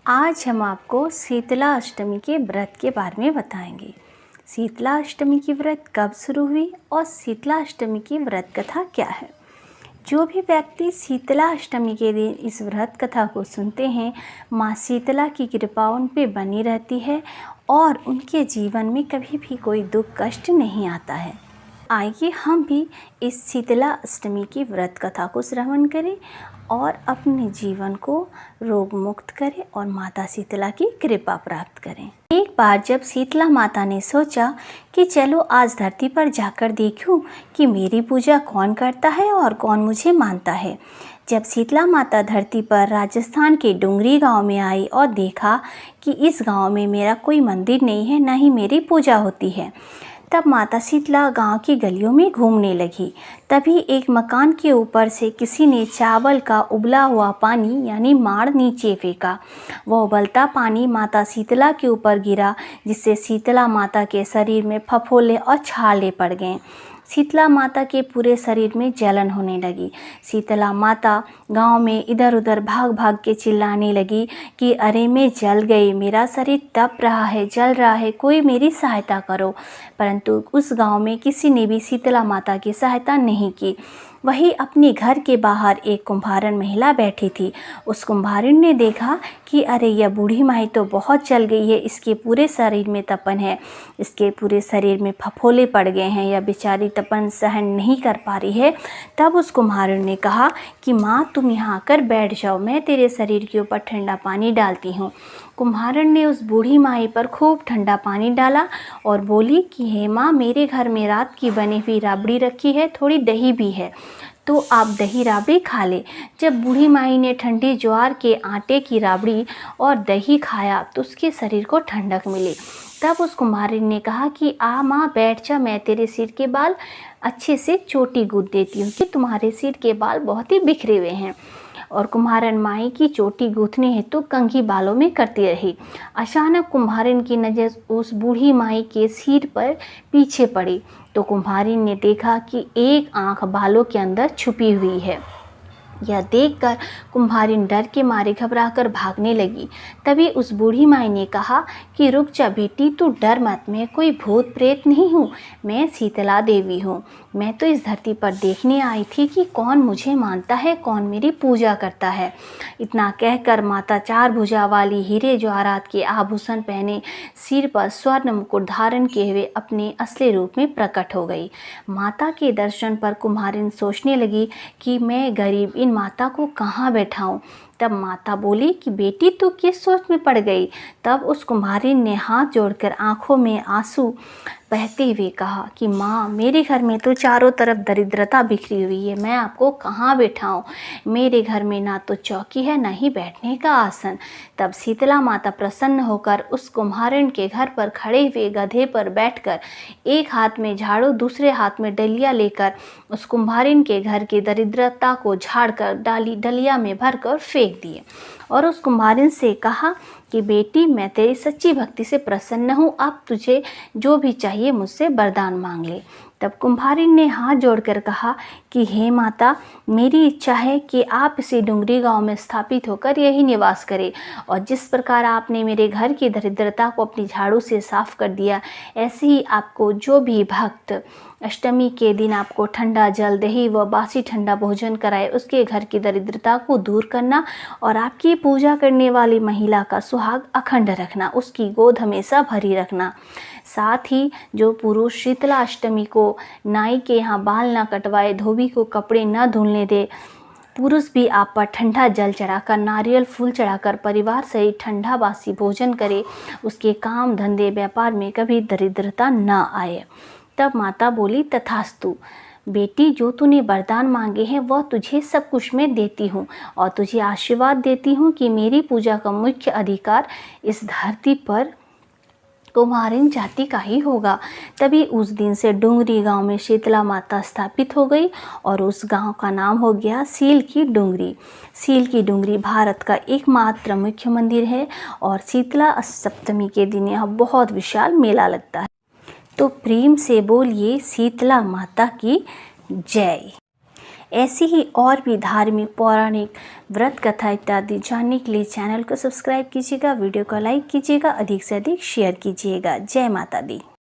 आज हम आपको शीतला अष्टमी के व्रत के बारे में बताएंगे। शीतला अष्टमी की व्रत कब शुरू हुई और शीतला अष्टमी की व्रत कथा क्या है। जो भी व्यक्ति शीतला अष्टमी के दिन इस व्रत कथा को सुनते हैं, माँ शीतला की कृपा उन पे बनी रहती है और उनके जीवन में कभी भी कोई दुख कष्ट नहीं आता है। आइए हम भी इस शीतला अष्टमी की व्रत कथा को श्रवण करें और अपने जीवन को रोग मुक्त करें और माता शीतला की कृपा प्राप्त करें। एक बार जब शीतला माता ने सोचा कि चलो आज धरती पर जाकर देखूं कि मेरी पूजा कौन करता है और कौन मुझे मानता है। जब शीतला माता धरती पर राजस्थान के डुंगरी गांव में आई और देखा कि इस गांव में मेरा कोई मंदिर नहीं है, न ही मेरी पूजा होती है, तब माता शीतला गांव की गलियों में घूमने लगी। तभी एक मकान के ऊपर से किसी ने चावल का उबला हुआ पानी यानी माड़ नीचे फेंका। वह उबलता पानी माता शीतला के ऊपर गिरा, जिससे शीतला माता के शरीर में फफोले और छाले पड़ गए। शीतला माता के पूरे शरीर में जलन होने लगी। शीतला माता गांव में इधर उधर भाग भाग के चिल्लाने लगी कि अरे मैं जल गई, मेरा शरीर तप रहा है, जल रहा है, कोई मेरी सहायता करो। परंतु उस गांव में किसी ने भी शीतला माता की सहायता नहीं की। वही अपने घर के बाहर एक कुम्हारन महिला बैठी थी। उस कुम्हारिन ने देखा कि अरे यह बूढ़ी माई तो बहुत जल गई है, इसके पूरे शरीर में तपन है, इसके पूरे शरीर में फफोले पड़ गए हैं, यह बेचारी तपन सहन नहीं कर पा रही है। तब उस कुम्हारिन ने कहा कि माँ तुम यहाँ आकर बैठ जाओ, मैं तेरे शरीर के ऊपर ठंडा पानी डालती हूँ। कुम्हारिन ने उस बूढ़ी माई पर खूब ठंडा पानी डाला और बोली कि हे माँ, मेरे घर में रात की बनी हुई राबड़ी रखी है, थोड़ी दही भी है, तो आप दही राबड़ी खा ले। जब बूढ़ी माई ने ठंडी ज्वार के आटे की राबड़ी और दही खाया तो उसके शरीर को ठंडक मिली। तब उस कुम्हारिन ने कहा कि आ माँ बैठ जा, मैं तेरे सिर के बाल अच्छे से चोटी गूंथ देती हूँ कि तुम्हारे सिर के बाल बहुत ही बिखरे हुए हैं। और कुम्हारन माई की चोटी गूंथने हेतु कंघी बालों में करती रही। अचानक कुम्हारिन की नज़र उस बूढ़ी माई के सिर पर पीछे पड़ी तो कुम्हारिन ने देखा कि एक आंख बालों के अंदर छुपी हुई है। यह देखकर कुम्हारिन डर के मारे घबराकर भागने लगी। तभी उस बूढ़ी माई ने कहा कि रुक जा बेटी, तू डर मत, मैं कोई भूत प्रेत नहीं हूँ, मैं शीतला देवी हूँ। मैं तो इस धरती पर देखने आई थी कि कौन मुझे मानता है, कौन मेरी पूजा करता है। इतना कहकर माता चार भुजा वाली हीरे जवाहरात के आभूषण पहने, सिर पर स्वर्ण मुकुट धारण किए हुए अपने असली रूप में प्रकट हो गई। माता के दर्शन पर कुम्हारिन सोचने लगी कि मैं गरीब इन माता को कहाँ बैठाऊं। तब माता बोली कि बेटी तू किस सोच में पड़ गई। तब उस कुम्हारिन ने हाथ जोड़कर आंखों में आंसू बहते हुए कहा कि माँ, मेरे घर में तो चारों तरफ दरिद्रता बिखरी हुई है, मैं आपको कहाँ बैठाऊं। मेरे घर में ना तो चौकी है, ना ही बैठने का आसन। तब शीतला माता प्रसन्न होकर उस कुम्हारिन के घर पर खड़े हुए गधे पर बैठकर एक हाथ में झाड़ू, दूसरे हाथ में डलिया लेकर उस कुम्हारिन के घर की दरिद्रता को झाड़कर डलिया में भरकर फेंक दिए और उस कुम्हारिन से कहा कि बेटी, मैं तेरी सच्ची भक्ति से प्रसन्न हूँ, अब तुझे जो भी चाहिए मुझसे वरदान मांग ले। तब कुम्हारिन ने हाथ जोड़कर कहा कि हे माता, मेरी इच्छा है कि आप इसी डुंगरी गांव में स्थापित होकर यही निवास करें और जिस प्रकार आपने मेरे घर की दरिद्रता को अपनी झाड़ू से साफ कर दिया, ऐसे ही आपको जो भी भक्त अष्टमी के दिन आपको ठंडा जल, दही व बासी ठंडा भोजन कराए, उसके घर की दरिद्रता को दूर करना और आपकी पूजा करने वाली महिला का सुहाग अखंड रखना, उसकी गोद हमेशा भरी रखना। साथ ही जो पुरुष शीतला अष्टमी को नाई के यहाँ बाल न कटवाए, धोबी को कपड़े न धुलने दे, पुरुष भी आप पर ठंडा जल चढ़ाकर, नारियल फूल चढ़ाकर परिवार सहित ठंडा बासी भोजन करे, उसके काम धंधे व्यापार में कभी दरिद्रता न आए। तब माता बोली, तथास्तु बेटी, जो तूने वरदान मांगे हैं वह तुझे सब कुछ मैं देती हूँ और तुझे आशीर्वाद देती हूँ कि मेरी पूजा का मुख्य अधिकार इस धरती पर कुम्हारिन जाति का ही होगा। तभी उस दिन से डुंगरी गांव में शीतला माता स्थापित हो गई और उस गांव का नाम हो गया सील की डुंगरी। सील की डुंगरी भारत का एकमात्र मुख्य मंदिर है और शीतला सप्तमी के दिन यहाँ बहुत विशाल मेला लगता है। तो प्रेम से बोलिए शीतला माता की जय। ऐसी ही और भी धार्मिक, पौराणिक, व्रत कथा इत्यादि जानने के लिए चैनल को सब्सक्राइब कीजिएगा, वीडियो को लाइक कीजिएगा, अधिक से अधिक शेयर कीजिएगा। जय माता दी।